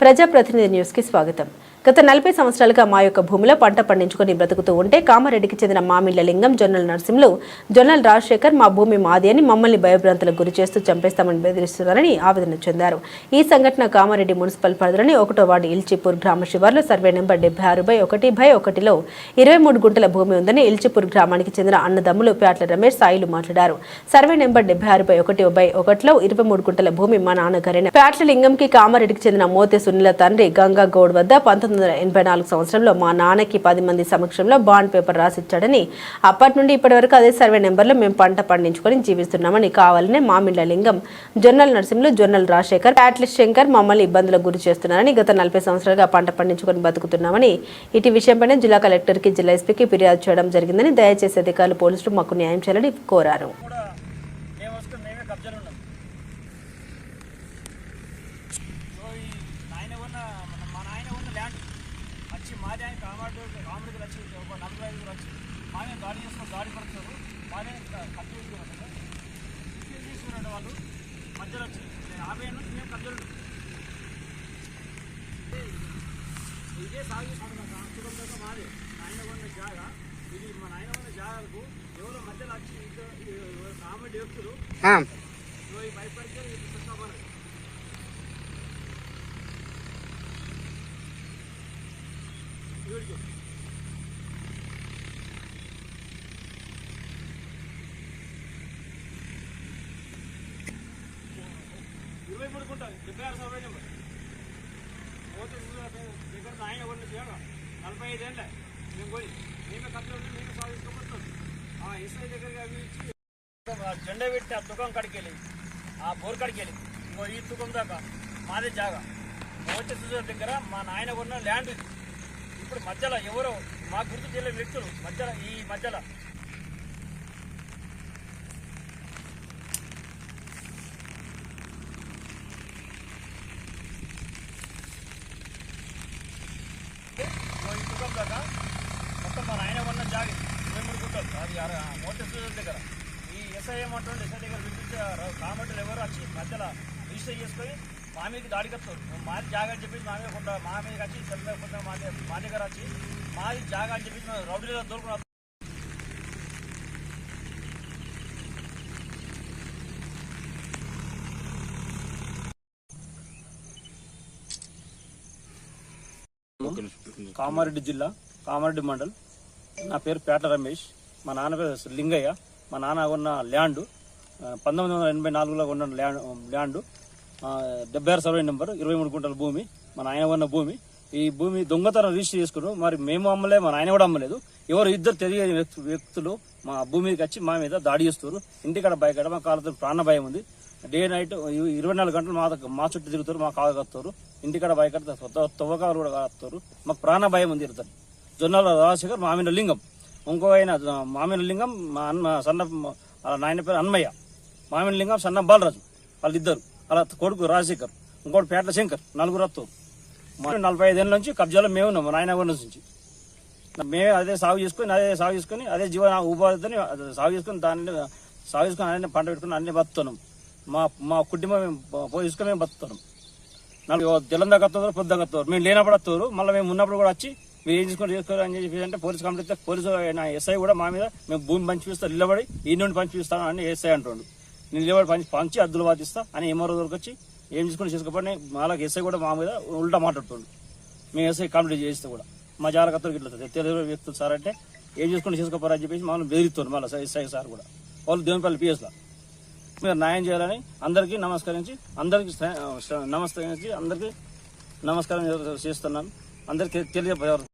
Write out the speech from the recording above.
ప్రజాప్రతినిధి న్యూస్ కి స్వాగతం. గత 40 సంవత్సరాలుగా మా యొక్క భూమిలో పంట పండించుకుని బ్రతుకుతూ ఉంటే కామారెడ్డికి చెందిన మామిళ్ల లింగం, జొన్నల నర్సింహులు, జొన్నల రాజశేఖర్ మా భూమి మాది అని మమ్మల్ని భయభ్రాంతులకు గురి చేస్తూ చంపేస్తామని బెదిరిస్తున్నారని ఆవేదన చెందారు. ఈ సంఘటన కామారెడ్డి మున్సిపల్ పరిధిలోని 1వ వార్డు ఇల్చిపూర్ గ్రామ శివార్లో సర్వే నెంబర్ 76/1/1లో 23 గుంటల భూమి ఉందని ఇల్చిపూర్ గ్రామానికి చెందిన అన్నదమ్ములు ప్యాట్ల రమేష్, సాయిలు మాట్లాడారు. సర్వే నెంబర్ 76/1/1లో 23 గుంటల భూమి మా నాన్నగారైన ప్యాట్ల లింగంకి కామారెడ్డికి చెందిన మోతే సునీల తండ్రి గంగా గౌడ్ వద్ద 1984 సంవత్సరంలో మా నాన్నకి 10 మంది సమక్షంలో బాండ్ పేపర్ రాసిచ్చాడని, అప్పటి నుండి ఇప్పటి వరకు అదే సర్వే నెంబర్లో మేము పంట పండించుకొని జీవిస్తున్నామని, కావాలనే మామిళ్ల లింగం, జొన్నల నర్సింహులు, జొన్నల రాజశేఖర్, ప్యాట్ల శంకర్ మమ్మల్ని ఇబ్బందులకు గురి చేస్తున్నారని, గత 40 సంవత్సరాలుగా పంట పండించుకొని బతుకుతున్నామని, ఇటు విషయంపైన జిల్లా కలెక్టర్కి, జిల్లా ఎస్పీకి ఫిర్యాదు చేయడం జరిగిందని, దయచేసి అధికారులు, పోలీసులు మాకు న్యాయం చేయాలని కోరారు. మాదే కామెడీకి వచ్చి ఒక 45 వచ్చి మాదే గాడి చేసుకొని గాడి పడుతున్నారు. మాదే కబ్జా తీసుకున్నాడు వాళ్ళు మధ్యలో వచ్చి 50 ఏళ్ళ నుంచి మేము కబ్జాలు ఇదే సాగు చేసుకుంటున్నాం. కుటుంబం దాకా మాదే నాయన ఉన్న జాగా ఇది. మా నాయన ఉన్న జాగాలకు ఎవరో మధ్యలో వచ్చి కామెడీ వ్యక్తులు భయపడితే పుస్తకాలు 23 గుంటలు 76 సర్వే నెంబర్ పోతే దగ్గర ఆయన కొన్ని 45 ఏళ్ళ మేము పోయి మేమే కబ్జా మేమే సాధించుకోబోతున్నాం. ఎస్ఐ దగ్గరగా అవి ఇచ్చి జెండా పెట్టి ఆ తుకం కాడికి వెళ్ళి ఆ బోర్ కాడికి వెళ్ళి ఇంకో ఈ తుకం దాకా మాదే జాగా. మోతే సుజర్ దగ్గర మా నాయన కొన్న ల్యాండ్ ఇది. ఇప్పుడు మధ్యలో ఎవరో మాకు గుర్తు తెలియని వ్యక్తులు మధ్యలో ఈ మధ్యలో దాకా మొత్తం మా నాయన ఉన్న జాగి 23 గుంటలు అది మోతే సుజర్ దగ్గర. ఈ ఎస్ఐ ఏమంటుండే ఎస్ఐ దగ్గర పిలిపించే కామెంట్లు ఎవరు వచ్చి మధ్యలో రిజిస్టర్ చేసుకొని మా మీదకి దాడికి వస్తారు. మాది జాగా అని చెప్పేసి మా మీద మా మీదకి వచ్చి సెల్లేకుండా మా దగ్గర వచ్చి మాది జాగా అని చెప్పేసి రౌడీలో దొరుకున్నారు. కామారెడ్డి జిల్లా, కామారెడ్డి మండల్. నా పేరు ప్యాట్ల రమేష్. మా నాన్న పేరు లింగయ్య. మా నాన్న ఉన్న ల్యాండ్ 1984లో ఉన్న ల్యాండ్ 76 సర్వే నెంబర్ 23 గుంటల భూమి మా నాయన ఉన్న భూమి. ఈ భూమి దొంగతనం రిజిస్టర్ చేసుకున్నాం. మరి మేము అమ్మలే, మా నాయన కూడా అమ్మలేదు. ఎవరు ఇద్దరు తెలియని వ్యక్తులు మా భూమి మీదకి వచ్చి మా మీద దాడి చేస్తారు. ఇంటికాడ భయకాడ మా కాళ్ళతో ప్రాణ భయం ఉంది. డే నైట్ 24 గంటలు మా చుట్టూ తిరుగుతారు, మా కాలు కత్తారు. ఇంటికాడ భయకాడ తవ్వకాలు కూడా కత్తారు. మాకు ప్రాణ భయం ఉంది. ఇద్దరు జొన్నల రాజశేఖర్, మామిన లింగం. ఇంకో ఆయన మామిన లింగం, మా అన్న సన్న నాయన పేరు అన్మయ్య. మామిన లింగం సన్న బాలరాజు. వాళ్ళిద్దరు. అలా కొడుకు రాజశేఖర్, ఇంకోటి ప్యాట్ల శంకర్. నలుగురు వస్తారు. 45 ఏళ్ళ నుంచి కబ్జాలో మేము ఉన్నాం. మా నాయన నుంచి మేమే అదే సాగు చేసుకుని అదే జీవన ఉపాధిని సాగు చేసుకుని అన్ని పంట పెట్టుకుని అన్ని బతున్నాం. మా కుటుంబం పోషించుకొని మేము బతున్నాం. తెల్లందా కత్తారు, పొద్దుగా కత్తారు. మేము లేనప్పుడు వస్తారు. మళ్ళీ మేము ఉన్నప్పుడు కూడా వచ్చి మీరు ఏం చేసుకోరు అని చెప్పి అంటే పోలీసు కంప్లైంట్ పోలీసు ఎస్ఐ కూడా మా మీద మేము భూమి పంచిపిస్తాం, నిలబడి ఈ నుండి పంచిపిస్తాను అని ఎస్ఐ అంటుండు. నేను నిలబడి పంచి అద్దులు వాదిస్తా అని ఎంఆర్ఓ దొరికి వచ్చి ఏం చేసుకోపడి వాళ్ళకి ఎస్ఐ కూడా మా మీద ఉల్టా మాట్లాడుతుండు. మేము ఎస్ఐ కంప్లైంట్ చేస్తే కూడా మా జాగ్రత్తలు ఇట్లా తెలియని వ్యక్తులు సార్ అంటే ఏం చేసుకోపోరా అని చెప్పేసి మమ్మల్ని బెదిరిస్తుంది. మళ్ళీ ఎస్ఐ సార్ కూడా వాళ్ళు దేవునిపల్లి పిఎస్లో మీరు న్యాయం చేయాలని అందరికీ నమస్కరించి అందరికీ నమస్కారం చేస్తున్నాను. అందరికీ తెలియజేయారు.